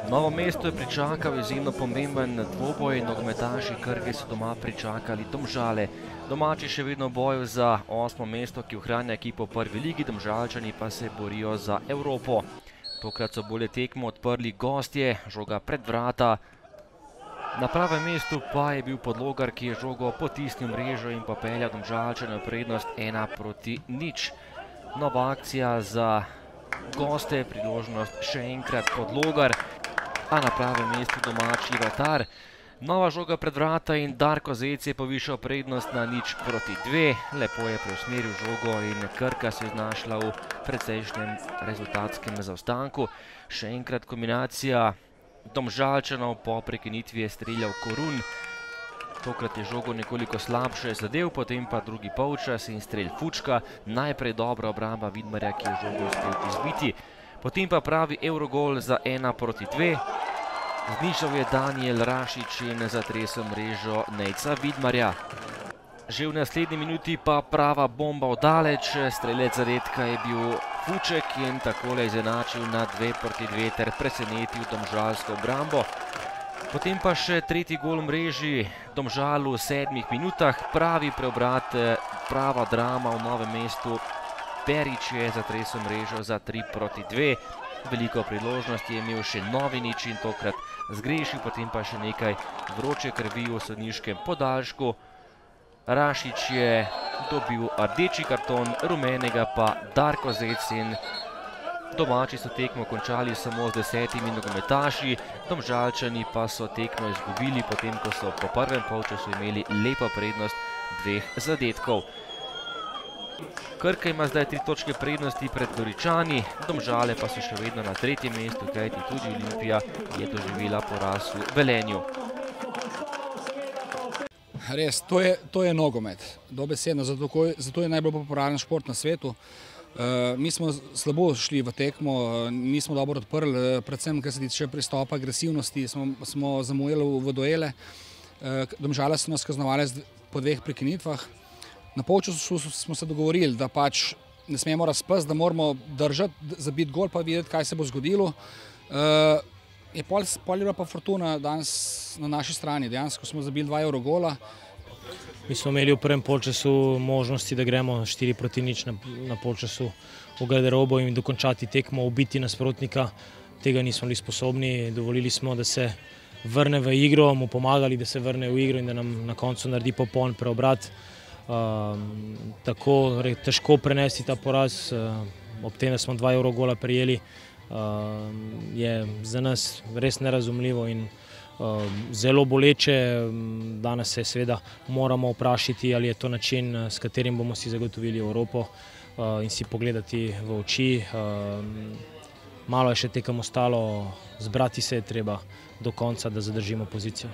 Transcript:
Novo mesto je pričakal izjemno pomemben dvoboj, nogometaši Krke so doma pričakali Domžale. Domači še vedno bojo za 8. mesto, ki ohranja ekipo v prvi ligi, Domžalčani pa se borijo za Evropo. Tokrat so bolje tekmo odprli gostje, žoga pred vrata. Na pravem mestu pa je bil Podlogar, ki je žogo potisnil mrežo in popeljal Domžalčane v prednost 1:0. Nova akcija za goste, priložnost še enkrat Podlogar, a na pravem mestu domači vratar. Nova žoga pred vrata in Darko Zec je povišal prednost na 0:2. Lepo je preusmeril žogo in Krka se je znašla v precejšnjem rezultatskem zaostanku. Še enkrat kombinacija Domžalčanov, po prekinitvi je streljal Korun. Tokrat je žogo nekoliko slabše zadev, potem pa drugi polčas in strelj Fučka. Najprej dobra obramba Vidmarja, ki je žogo uspel izbiti. Potem pa pravi Evrogol za 1:2. Znižal je Danijel Rašič in zatresel mrežo Nejca Vidmarja. Že v naslednji minuti pa prava bomba oddaleč. Strelec zadetka je bil Fuček in takole izenačil na 2:2 ter presenetil domžalsko obrambo. Potem pa še tretji gol v mreži Domžalu v 7 minutah. Pravi preobrat, prava drama v Novem mestu. Perič je zatresel mrežo za 3:2. Veliko priložnosti je imel še Novinič in tokrat zgrešil, potem pa še nekaj vroče krvi v sodniškem podaljšku. Rašič je dobil rdeči karton, rumenega pa Darko Zec in domači so tekmo končali samo z 10 nogometaši, Domžalčani pa so tekmo izgubili, potem ko so po prvem polčasu imeli lepo prednost 2 zadetkov. Krka ima zdaj 3 točke prednosti pred Goričani, Domžale pa so še vedno na 3. mestu, kajti tudi Olimpija je doživela poraz v Velenju. Res, to je nogomet, dobesedno, zato je najbolj popularen šport na svetu. Mi smo slabo šli v tekmo, nismo dobro odprli, predvsem kar se tiče pristopa, agresivnosti, smo zamujali v duele. Domžale so nas kaznovale po 2 prekinitvah. Na polčasu smo se dogovorili, da pač ne smemo razpasti, da moramo držati, zabiti gol pa videti, kaj se bo zgodilo. Pol je bila pa fortuna danes na naši strani, dejansko smo zabili 2 Eurogola. Mi smo imeli v prvem polčasu možnosti, da gremo 4:0 na polčasu v garderobo in dokončati tekmo, ubiti nasprotnika. Tega nismo bili sposobni, dovolili smo, da se vrne v igro, mu pomagali, da se vrne v igro in da nam na koncu naredi popoln preobrat. Tako težko prenesti ta poraz, ob tem, da smo 2 Eurogola prejeli, je za nas res nerazumljivo in zelo boleče. Danes se seveda moramo vprašati, ali je to način, s katerim bomo si zagotovili Evropo in si pogledati v oči. Malo je še tekem ostalo, zbrati se je treba do konca, da zadržimo pozicijo.